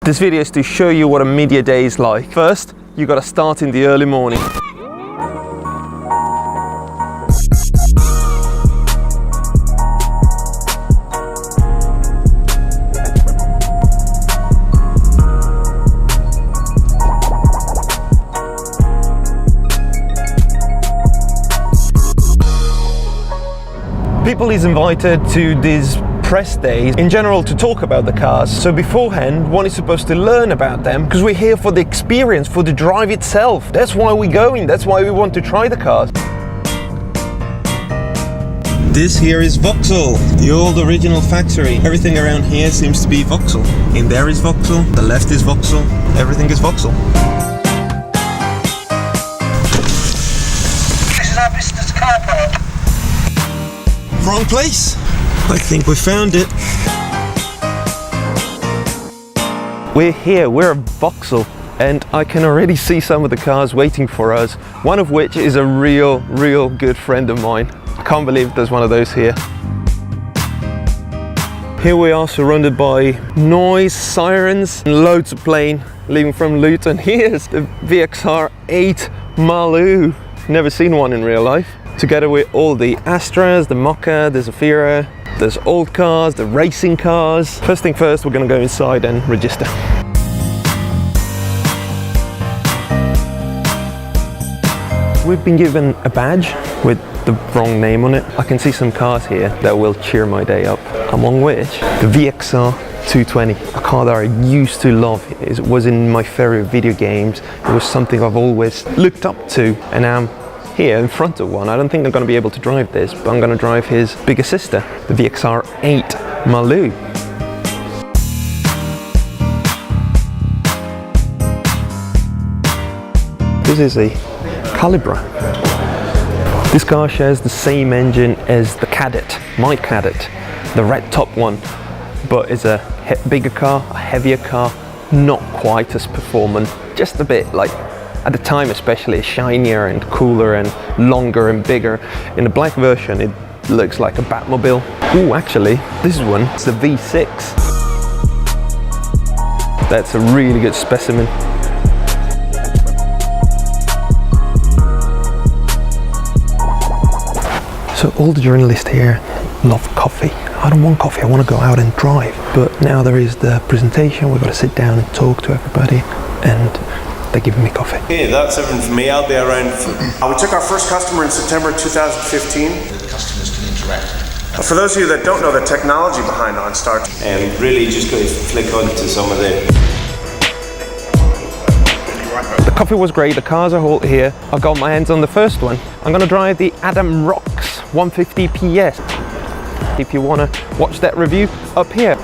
This video is to show you what a media day is like. First, you gotta start in the early morning. People is invited to these press days in general to talk about the cars. So beforehand, one is supposed to learn about them because we're here for the experience, for the drive itself. That's why we're going, that's why we want to try the cars. This here is Vauxhall, the old original factory. Everything around here seems to be Vauxhall. In there is Vauxhall, the left is Vauxhall, everything is Vauxhall. This is our business car park. Wrong place. I think we found it. We're here, we're at Vauxhall, and I can already see some of the cars waiting for us, one of which is a real good friend of mine. I can't believe there's one of those here. Here we are surrounded by noise, sirens, and loads of plane leaving from Luton. Here's the VXR8 Maloo. Never seen one in real life. Together with all the Astras, the Mocha, the Zafira, there's old cars, the racing cars. First thing first, we're gonna go inside and register. We've been given a badge with the wrong name on it. I can see some cars here that will cheer my day up, among which the VXR220, a car that I used to love. It was in my favorite video games. It was something I've always looked up to, and I'm here in front of one. I don't think I'm going to be able to drive this, but I'm going to drive his bigger sister, the VXR8 Maloo. This is a Calibra. This car shares the same engine as the Kadett, my Kadett, the red top one, but it's a bigger car, a heavier car, not quite as performant, just a bit like, at the time especially, shinier and cooler and longer and bigger. In the black version it looks like a Batmobile. Ooh, actually, this one, it's the V6. That's a really good specimen. So all the journalists here love coffee. I don't want coffee, I want to go out and drive. But now there is the presentation, we've got to sit down and talk to everybody, and they're giving me coffee. Okay, that's everything from me. I'll be around. We took our first customer in September 2015. The customers can interact. For those of you that don't know the technology behind OnStar, and really just go flick onto some of the coffee was great, the cars are all here. I got my hands on the first one. I'm gonna drive the Adam Rocks 150 PS. If you wanna watch that review, up here.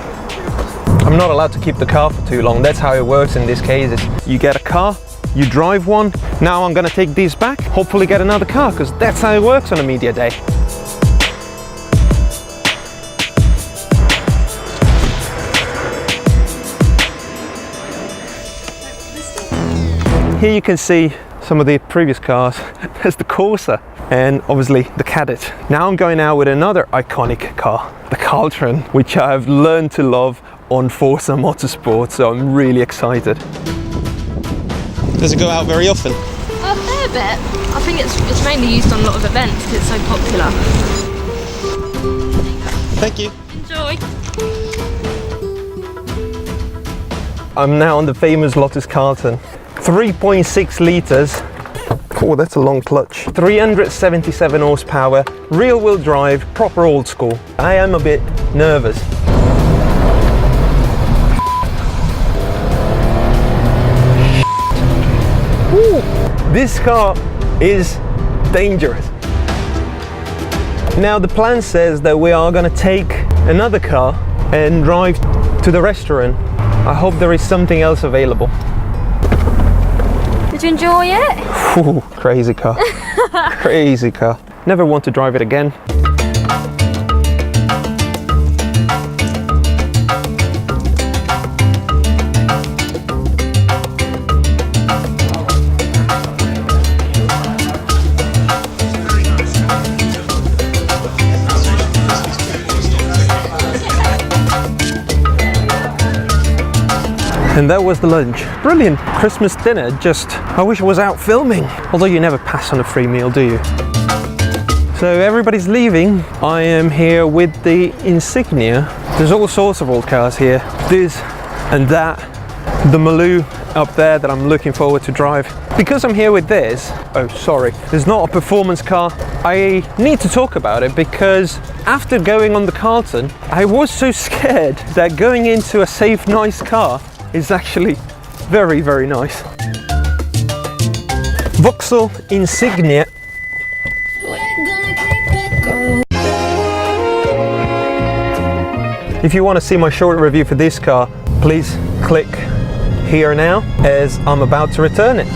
I'm not allowed to keep the car for too long. That's how it works in this case. Is you get a car, you drive one. Now I'm gonna take these back, hopefully get another car, because that's how it works on a media day. Here you can see some of the previous cars. There's the Corsa and obviously the Kadett. Now I'm going out with another iconic car, the Carlton, which I've learned to love on Forza Motorsport, so I'm really excited. Does it go out very often? A fair bit. I think it's mainly used on a lot of events because it's so popular. Thank you. Enjoy. I'm now on the famous Lotus Carlton. 3.6 litres. Oh, that's a long clutch. 377 horsepower, rear wheel drive, proper old school. I am a bit nervous. Ooh, this car is dangerous. Now the plan says that we are going to take another car and drive to the restaurant. I hope there is something else available. Did you enjoy it? Ooh, crazy car. Crazy car. Never want to drive it again. And that was the lunch. Brilliant Christmas dinner, just, I wish I was out filming. Although you never pass on a free meal, do you? So everybody's leaving. I am here with the Insignia. There's all sorts of old cars here. This and that. The Maloo up there that I'm looking forward to drive. Because I'm here with this, oh sorry, it's not a performance car. I need to talk about it because after going on the Carlton, I was so scared that going into a safe, nice car is actually very, very nice. Vauxhall Insignia. If you want to see my short review for this car, please click here now as I'm about to return it.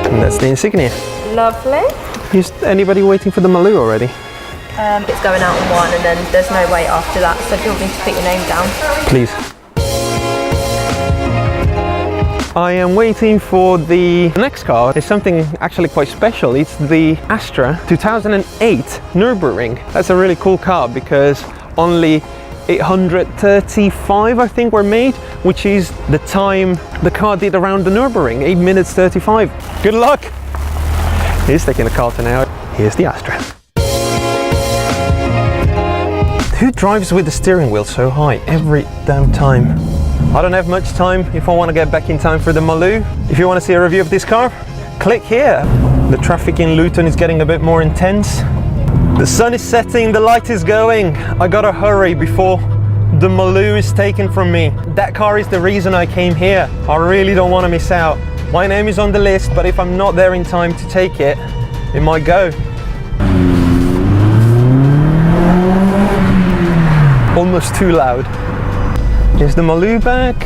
And that's the Insignia. Lovely. Is anybody waiting for the Maloo already? It's going out on 1 and then there's no wait after that, so if you want me to put your name down. Please. I am waiting for the next car. It's something actually quite special. It's the Astra 2008 Nürburgring. That's a really cool car because only 835 I think were made, which is the time the car did around the Nürburgring, 8 minutes 35. Good luck! He's taking the Carlton out. Here's the Astra. Who drives with the steering wheel so high every damn time? I don't have much time if I want to get back in time for the Maloo. If you want to see a review of this car, click here. The traffic in Luton is getting a bit more intense. The sun is setting, the light is going. I gotta hurry before the Maloo is taken from me. That car is the reason I came here. I really don't want to miss out. My name is on the list, but if I'm not there in time to take it, it might go. Almost too loud. Here's the Maloo back.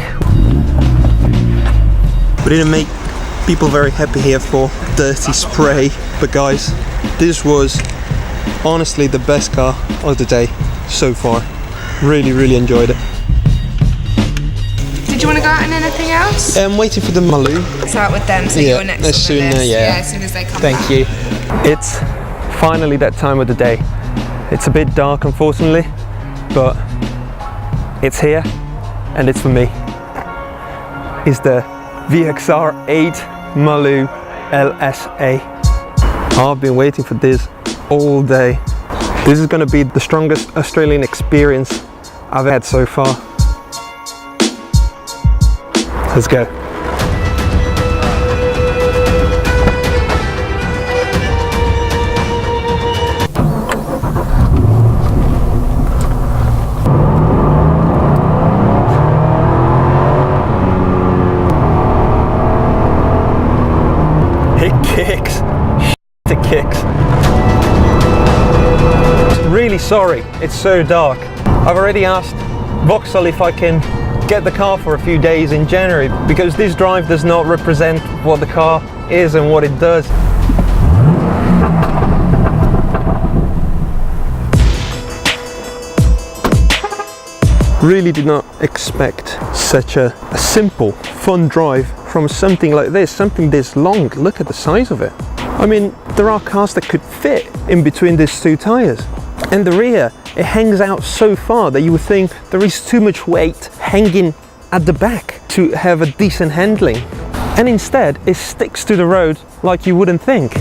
We didn't make people very happy here for dirty spray, but guys, this was honestly the best car of the day so far. Really, really enjoyed it. Did you want to go out in anything else? I'm waiting for the Maloo. It's out with them, so you're next as on the soon, list. yeah. As soon as they come Thank back. you. It's finally that time of the day. It's a bit dark, unfortunately, but it's here and it's for me. It's the VXR8 Maloo LSA. I've been waiting for this all day. This is going to be the strongest Australian experience I've had so far. Let's go. It kicks. It kicks. Really sorry, it's so dark. I've already asked Vauxhall if I can get the car for a few days in January because this drive does not represent what the car is and what it does. Really did not expect such a simple, fun drive from something like this, something this long. Look at the size of it. I mean, there are cars that could fit in between these two tires. And the rear, it hangs out so far that you would think there is too much weight hanging at the back to have a decent handling. And instead, it sticks to the road like you wouldn't think.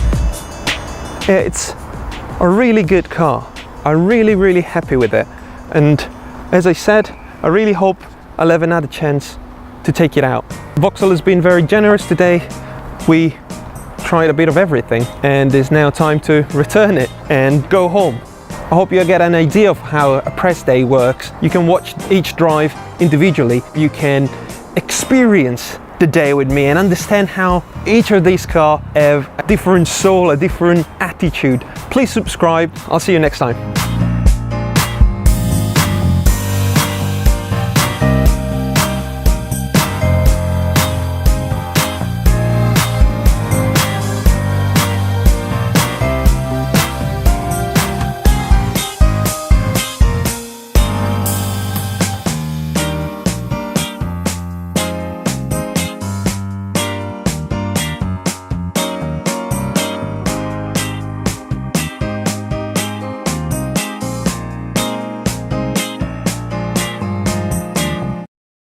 It's a really good car. I'm really, really happy with it. And as I said, I really hope I'll have another chance to take it out. Vauxhall has been very generous today. We tried a bit of everything and it's now time to return it and go home. I hope you get an idea of how a press day works. You can watch each drive individually. You can experience the day with me and understand how each of these cars have a different soul, a different attitude. Please subscribe. I'll see you next time.